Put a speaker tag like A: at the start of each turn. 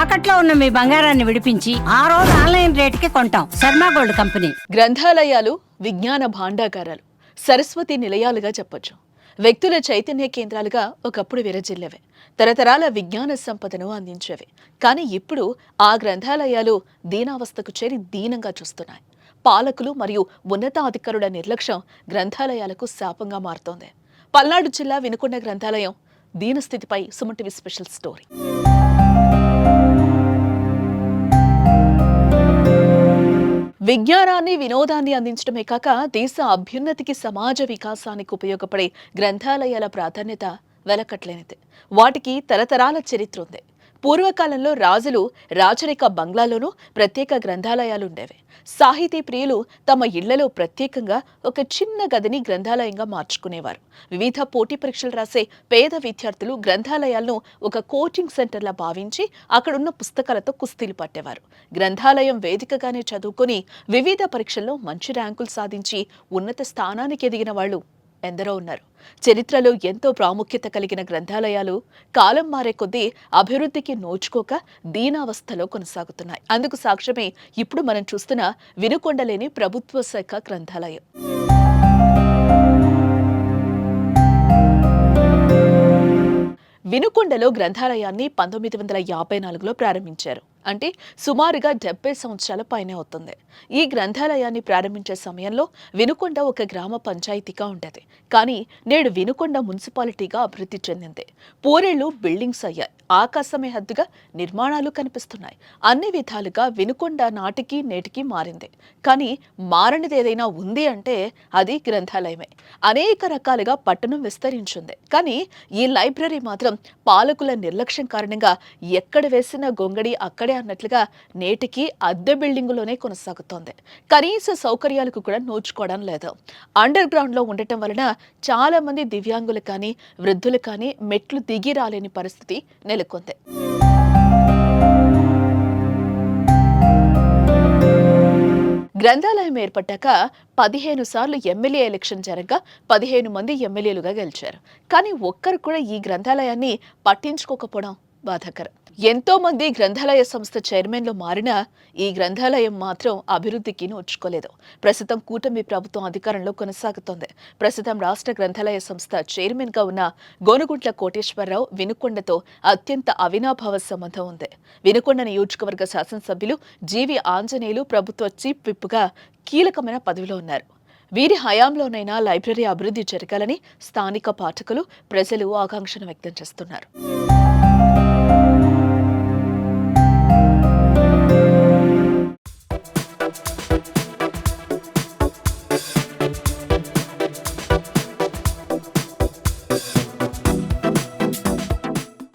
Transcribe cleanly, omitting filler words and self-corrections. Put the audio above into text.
A: తాకట్లో ఉన్న మీ బంగారాన్ని విడిపించి ఆ రోజు ఆన్లైన్ రేటుకి కొంటాం. Sharma gold company.
B: గ్రంథాలయాలు విజ్ఞాన భాండాగారాలు, సరస్వతి నిలయాలుగా చెప్పొచ్చు. వ్యక్తుల చైతన్య కేంద్రాలుగా ఒకప్పుడు విరజిల్లేవే, తరతరాల విజ్ఞాన సంపదను అందించేవి. కానీ ఇప్పుడు ఆ గ్రంథాలయాలు దీనావస్థకు చేరి దీనంగా చూస్తున్నాయి. పాలకులు మరియు ఉన్నతాధికారుల నిర్లక్ష్యం గ్రంథాలయాలకు శాపంగా మారుతోంది. పల్నాడు జిల్లా వినుకొండ గ్రంథాలయం దీనస్థితిపై సుమన్ టీవీ స్పెషల్ స్టోరీ. విజ్ఞానాన్ని, వినోదాన్ని అందించడమే కాక దేశ అభ్యున్నతికి, సమాజ వికాసానికి ఉపయోగపడే గ్రంథాలయాల ప్రాధాన్యత వెలకట్లేనిది. వాటికి తరతరాల చరిత్ర ఉంది. పూర్వకాలంలో రాజులు రాచరిక బంగ్లాలోనూ ప్రత్యేక గ్రంథాలయాలుండేవి. సాహితీ ప్రియులు తమ ఇళ్లలో ప్రత్యేకంగా ఒక చిన్న గదిని గ్రంథాలయంగా మార్చుకునేవారు. వివిధ పోటీ పరీక్షలు రాసే పేద విద్యార్థులు గ్రంథాలయాలను ఒక కోచింగ్ సెంటర్లా భావించి అక్కడున్న పుస్తకాలతో కుస్తీలు పట్టేవారు. గ్రంథాలయం వేదికగానే చదువుకొని వివిధ పరీక్షల్లో మంచి ర్యాంకులు సాధించి ఉన్నత స్థానానికి ఎదిగిన వాళ్ళు ఎందరో ఉన్నారు. చరిత్రలో ఎంతో ప్రాముఖ్యత కలిగిన గ్రంథాలయాలు కాలం మారే కొద్దీ అభివృద్ధికి నోచుకోక దీనావస్థలో కొనసాగుతున్నాయి. అందుకు సాక్ష్యమే ఇప్పుడు మనం చూస్తున్న వినుకొండలేని ప్రభుత్వ శాఖ గ్రంథాలయం. వినుకొండలో గ్రంథాలయాన్ని 1954లో ప్రారంభించారు. అంటే సుమారుగా 70 సంవత్సరాల పైనే అవుతుంది. ఈ గ్రంథాలయాన్ని ప్రారంభించే సమయంలో వినుకొండ ఒక గ్రామ పంచాయతీగా ఉండేది. కానీ నేడు వినుకొండ మున్సిపాలిటీగా అభివృద్ధి చెందింది. పూరేళ్లు బిల్డింగ్స్ అయ్యాయి. ఆకాశమే హద్దుగా నిర్మాణాలు కనిపిస్తున్నాయి. అన్ని విధాలుగా వినుకొండ నాటికి నేటికి మారింది. కానీ మారనిది ఏదైనా ఉంది అంటే అది గ్రంథాలయమే. అనేక రకాలుగా పట్టణం విస్తరించింది. కానీ ఈ లైబ్రరీ మాత్రం పాలకుల నిర్లక్ష్యం కారణంగా ఎక్కడ వేసిన గొంగడి అక్కడే అన్నట్లుగా నేటికి అద్దె బిల్డింగులోనే కొనసాగుతోంది. కనీస సౌకర్యాలకు కూడా నోచుకోవడం లేదు. అండర్ గ్రౌండ్ లో ఉండటం వలన చాలా మంది దివ్యాంగులు కానీ, వృద్ధులు కానీ మెట్లు దిగి రాలేని పరిస్థితి నెలకొంది. గ్రంథాలయం ఏర్పడ్డాక 15 సార్లు ఎమ్మెల్యే ఎలక్షన్ జరగగా 15 మంది ఎమ్మెల్యేలుగా గెలిచారు. కానీ ఒక్కరు కూడా ఈ గ్రంథాలయాన్ని పట్టించుకోకపోవడం బాధాకరం. ఎంతో మంది గ్రంథాలయ సంస్థ చైర్మన్లు మారినా ఈ గ్రంథాలయం మాత్రం అభివృద్ధికి నోచుకోలేదు. ప్రస్తుతం కూటమి ప్రభుత్వం అధికారంలో కొనసాగుతోంది. ప్రస్తుతం రాష్ట్ర గ్రంథాలయ సంస్థ చైర్మన్ గా ఉన్న గోనుగుంట్ల కోటేశ్వరరావు వినుకొండతో అత్యంత అవినాభావ సంబంధం ఉంది. వినుకొండ నియోజకవర్గ శాసనసభ్యులు జీవి ఆంజనేయులు ప్రభుత్వ చీఫ్ విప్గా కీలకమైన పదవిలో ఉన్నారు. వీరి హయాంలోనైనా లైబ్రరీ అభివృద్ధి జరగాలని స్థానిక పాఠకులు, ప్రజలు ఆకాంక్షను వ్యక్తం చేస్తున్నారు.